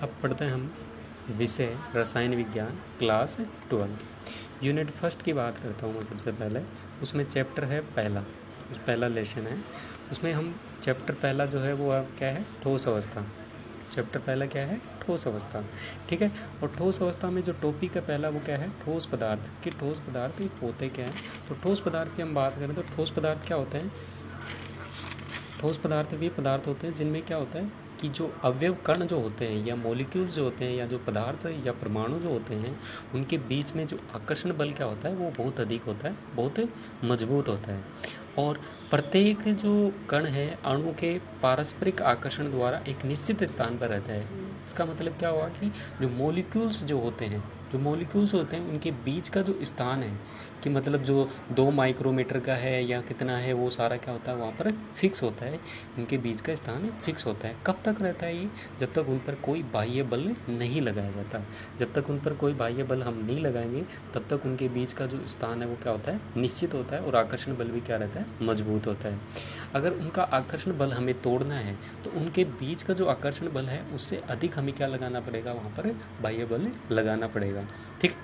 अब पढ़ते हैं हम विषय रसायन विज्ञान क्लास 12 यूनिट फर्स्ट की बात करता हूँ मैं सबसे पहले। उसमें चैप्टर है पहला लेसन है। उसमें हम चैप्टर पहला जो है वो क्या है, ठोस अवस्था। चैप्टर पहला क्या है, ठोस अवस्था। ठीक है। और ठोस अवस्था में जो टॉपिक है पहला वो क्या है, ठोस पदार्थ। कि ठोस पदार्थ होते क्या हैं। तो ठोस पदार्थ की हम बात करें तो ठोस पदार्थ क्या होते हैं। ठोस पदार्थ वे पदार्थ होते हैं जिनमें क्या होता है कि जो अवयव कण जो होते हैं या मॉलिक्यूल्स जो होते हैं या जो पदार्थ या परमाणु जो होते हैं उनके बीच में जो आकर्षण बल क्या होता है वो बहुत अधिक होता है, बहुत मजबूत होता है। और प्रत्येक जो कण है अणु के पारस्परिक आकर्षण द्वारा एक निश्चित स्थान पर रहता है। इसका मतलब क्या हुआ कि जो मॉलिक्यूल्स होते हैं उनके बीच का जो स्थान है कि मतलब जो 2 माइक्रोमीटर का है या कितना है वो सारा क्या होता है वहाँ पर फिक्स होता है। उनके बीच का स्थान फिक्स होता है। कब तक रहता है ये, जब तक उन पर कोई बाह्य बल नहीं लगाया जाता। जब तक उन पर कोई बाह्य बल हम नहीं लगाएंगे तब तक उनके बीच का जो स्थान है वो क्या होता है, निश्चित होता है। और आकर्षण बल भी क्या रहता है, मजबूत होता है। अगर उनका आकर्षण बल हमें तोड़ना है तो उनके बीच का जो आकर्षण बल है उससे अधिक हमें क्या लगाना पड़ेगा, वहाँ पर बाह्य बल लगाना पड़ेगा। ठीक।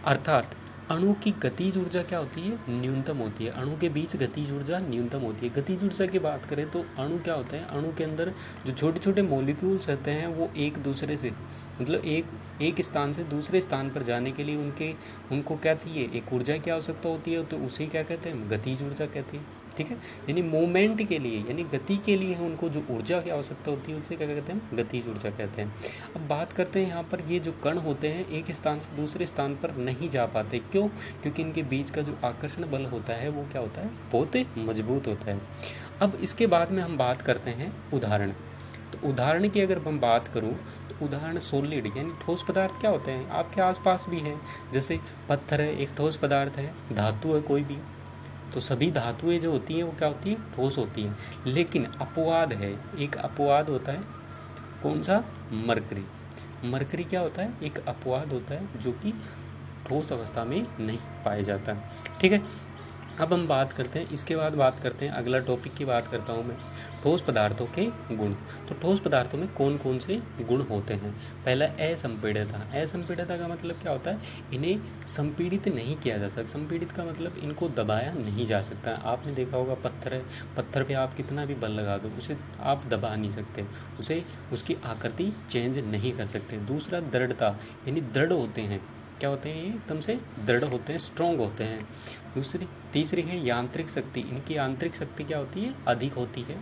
अर्थात अणु की गतिज ऊर्जा क्या होती है, न्यूनतम होती है। अणु के बीच गतिज ऊर्जा न्यूनतम होती है। गतिज ऊर्जा की बात करें तो अणु क्या होते हैं, अणु के अंदर जो छोटे छोटे मॉलिक्यूल्स रहते हैं वो एक दूसरे से मतलब एक स्थान से दूसरे स्थान पर जाने के लिए उनको क्या चाहिए, एक ऊर्जा की आवश्यकता होती है। तो उसे क्या कहते हैं, गतिज ऊर्जा कहते हैं। ठीक है। यानी मूवमेंट के लिए यानी गति के लिए उनको जो ऊर्जा की आवश्यकता होती है उसे क्या कहते हैं, गतिज ऊर्जा कहते हैं। अब बात करते हैं यहाँ पर ये जो कण होते हैं एक स्थान से दूसरे स्थान पर नहीं जा पाते। क्यों? क्योंकि इनके बीच का जो आकर्षण बल होता है वो क्या होता है, बहुत मजबूत होता है। अब इसके बाद में हम बात करते हैं उदाहरण। तो उदाहरण की अगर हम बात करूँ तो उदाहरण सॉलिड यानी ठोस पदार्थ क्या होते हैं, आपके आसपास भी है। जैसे पत्थर है, एक ठोस पदार्थ है। धातु है कोई भी, तो सभी धातुएं जो होती हैं वो क्या होती है, ठोस होती हैं। लेकिन अपवाद है, एक अपवाद होता है। कौन सा? मरकरी। मरकरी क्या होता है, एक अपवाद होता है जो कि ठोस अवस्था में नहीं पाया जाता। ठीक है। अब हम बात करते हैं, इसके बाद बात करते हैं अगला टॉपिक की बात करता हूँ मैं, ठोस पदार्थों के गुण। तो ठोस पदार्थों में कौन कौन से गुण होते हैं। पहला असंपीड्यता। असंपीड्यता का मतलब क्या होता है, इन्हें संपीड़ित नहीं किया जा सकता। संपीड़ित का मतलब इनको दबाया नहीं जा सकता। आपने देखा होगा पत्थर है, पत्थर पे आप कितना भी बल लगा दो उसे आप दबा नहीं सकते, उसे उसकी आकृति चेंज नहीं कर सकते। दूसरा दृढ़ता, यानी दृढ़ होते हैं। क्या होते हैं, ये एकदम से दृढ़ होते हैं, स्ट्रॉन्ग होते हैं। तीसरी है यांत्रिक शक्ति। इनकी यांत्रिक शक्ति क्या होती है, अधिक होती है।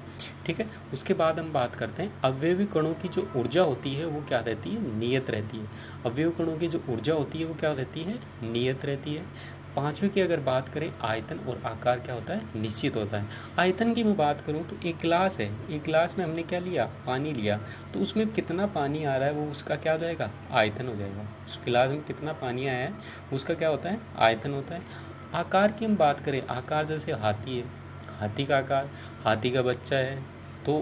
ठीक है। उसके बाद हम बात करते हैं अवयवी कणों की जो ऊर्जा होती है वो क्या रहती है, नियत रहती है। अवयवी कणों की जो ऊर्जा होती है वो क्या रहती है, नियत रहती है। पांचवें की अगर बात करें, आयतन और आकार क्या होता है, निश्चित होता है। आयतन की मैं बात करूं तो एक गिलास है, एक गिलास में हमने क्या लिया, पानी लिया। तो उसमें कितना पानी आ रहा है वो उसका क्या हो जाएगा, आयतन हो जाएगा। उस गिलास में कितना पानी आया है उसका क्या होता है, आयतन होता है। आकार की हम बात करें, आकार जैसे हाथी है, हाथी का आकार, हाथी का बच्चा है, तो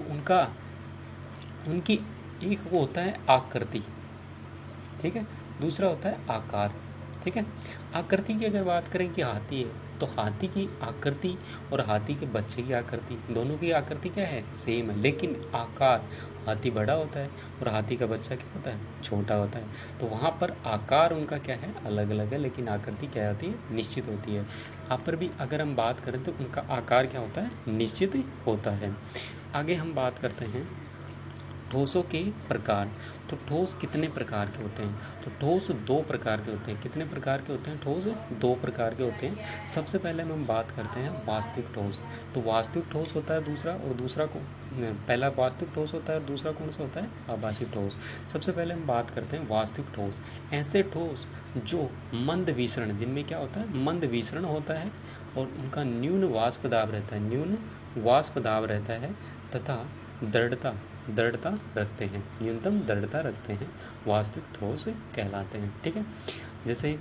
उनकी एक वो होता है आकृति। ठीक है। दूसरा होता है आकार। ठीक है। आकृति की अगर बात करें कि हाथी है तो हाथी की आकृति और हाथी के बच्चे की आकृति, दोनों की आकृति क्या है, सेम है। लेकिन आकार, हाथी बड़ा होता है और हाथी का बच्चा क्या होता है, छोटा होता है। तो वहाँ पर आकार उनका क्या है, अलग अलग है, लेकिन आकृति क्या होती है, निश्चित होती है। यहाँ पर भी अगर हम बात करें तो उनका आकार क्या होता है, निश्चित होता है। आगे हम बात करते हैं ठोसों के प्रकार। तो ठोस कितने प्रकार के होते हैं, तो ठोस 2 प्रकार के होते हैं। कितने प्रकार के होते हैं, ठोस 2 प्रकार के होते हैं। सबसे पहले हम बात करते हैं वास्तविक ठोस। तो वास्तविक ठोस होता है दूसरा, और दूसरा को पहला वास्तविक ठोस होता है और दूसरा कौन सा होता है, आभासी ठोस। सबसे पहले हम बात करते हैं वास्तविक ठोस। ऐसे ठोस जो मंद विसरण, जिनमें क्या होता है, मंद विसरण होता है और उनका न्यून वाष्प दाब रहता है, न्यून वाष्प दाब रहता है, तथा दृढ़ता रखते हैं, न्यूनतम दृढ़ता रखते हैं, वास्तविक ठोस कहलाते हैं। ठीक है। जैसे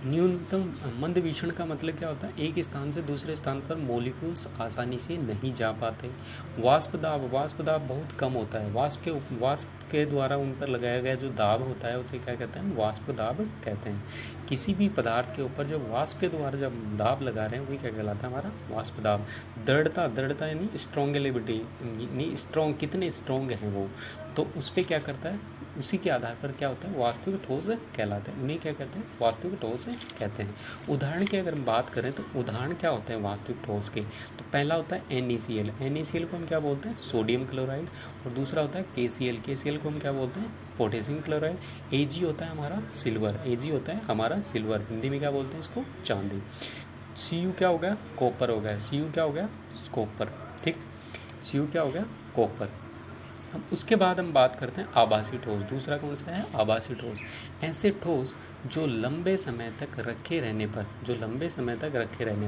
न्यूनतम मंद विषण का मतलब क्या होता है? एक स्थान से दूसरे स्थान पर मॉलिक्यूल्स आसानी से नहीं जा पाते। वाष्प दाब बहुत कम होता है। वाष्प के द्वारा उन पर लगाया गया जो दाब होता है उसे क्या कहते हैं? वाष्प दाब कहते हैं। किसी भी पदार्थ के ऊपर जब वाष्प के द्वारा जब दाब लगा रहे हैं वही क्या कहलाता है? हमारा वाष्प दाब। दृढ़ता यानी स्ट्रॉन्गेबिलिटी, यानी स्ट्रॉन्ग, कितने स्ट्रॉन्ग हैं वो, तो उस पर क्या करता है? उसी के आधार पर क्या होता है? वास्तविक ठोस कहलाते हैं। उन्हें क्या कहते हैं? वास्तविक ठोस कहते हैं। उदाहरण की अगर हम बात करें तो उदाहरण क्या होते हैं वास्तविक ठोस के? तो पहला होता है NaCl। NaCl को हम क्या बोलते हैं? Sodium chloride. और दूसरा होता है KCl को हम क्या बोलते हैं? Potassium chloride. Ag होता है हमारा सिल्वर। Ag होता है हमारा सिल्वर, हिंदी में क्या बोलते हैं इसको? चांदी। Cu क्या हो गया? कॉपर हो गया। Cu क्या हो गया? कॉपर। ठीक, Cu क्या हो गया? कॉपर। अब उसके बाद हम बात करते हैं आभासी ठोस। दूसरा कौन सा है? आभासी ठोस। ऐसे ठोस जो लंबे समय तक रखे रहने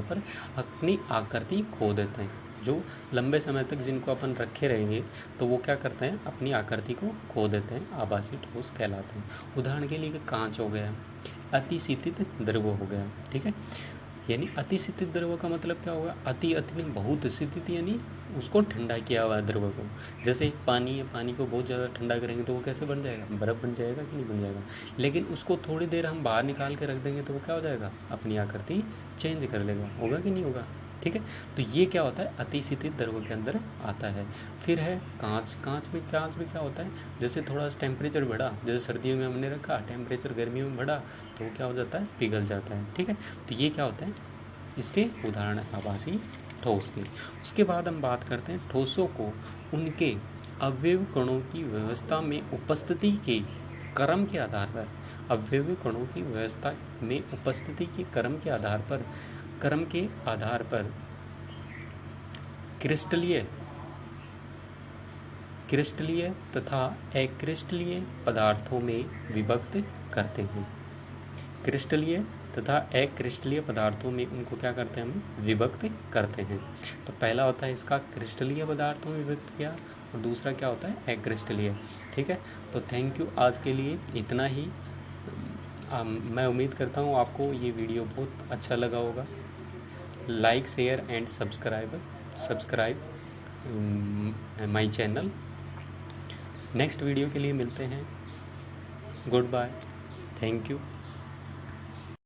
पर अपनी आकृति खो देते हैं। जो लंबे समय तक जिनको अपन रखे रहेंगे तो वो क्या करते हैं? अपनी आकृति को खो देते हैं, आभासी ठोस कहलाते हैं। उदाहरण के लिए कांच हो गया, अतिशीतित द्रव हो गया। ठीक है, यानी अतिशीतित द्रव का मतलब क्या होगा? अति बहुत शीतित, यानी उसको ठंडा किया हुआ द्रव को। जैसे पानी है, पानी को बहुत ज़्यादा ठंडा करेंगे तो वो कैसे बन जाएगा? बर्फ़ बन जाएगा कि नहीं बन जाएगा? लेकिन उसको थोड़ी देर हम बाहर निकाल के रख देंगे तो वो क्या हो जाएगा? अपनी आकृति चेंज कर लेगा। होगा कि नहीं होगा? ठीक है, तो ये क्या होता है? अतिशीतित द्रव के अंदर आता है। फिर है कांच। कांच में क्या होता है? जैसे थोड़ा टेम्परेचर बढ़ा, जैसे सर्दियों में हमने रखा, टेम्परेचर गर्मियों में बढ़ा तो वो क्या हो जाता है? पिघल जाता है। ठीक है, तो ये क्या होता है? इसके उदाहरण आभासी ठोस के। उसके बाद हम बात करते हैं ठोसों को उनके अवयव कणों की व्यवस्था में उपस्थिति के क्रम के आधार पर, अवयव कणों की व्यवस्था में उपस्थिति के क्रम के आधार पर क्रिस्टलीय तथा अक्रिस्टलीय पदार्थों में विभक्त करते हैं। क्रिस्टलीय तथा अक्रिस्टलीय पदार्थों में उनको क्या करते हैं? हम विभक्त करते हैं। तो पहला होता है इसका क्रिस्टलीय पदार्थों में विभक्त किया, और दूसरा क्या होता है? अक्रिस्टलीय। ठीक है, तो थैंक यू, आज के लिए इतना ही। मैं उम्मीद करता हूँ आपको ये वीडियो बहुत अच्छा लगा होगा। Like, share and subscribe my channel. Next video के लिए मिलते हैं। Good bye, thank you.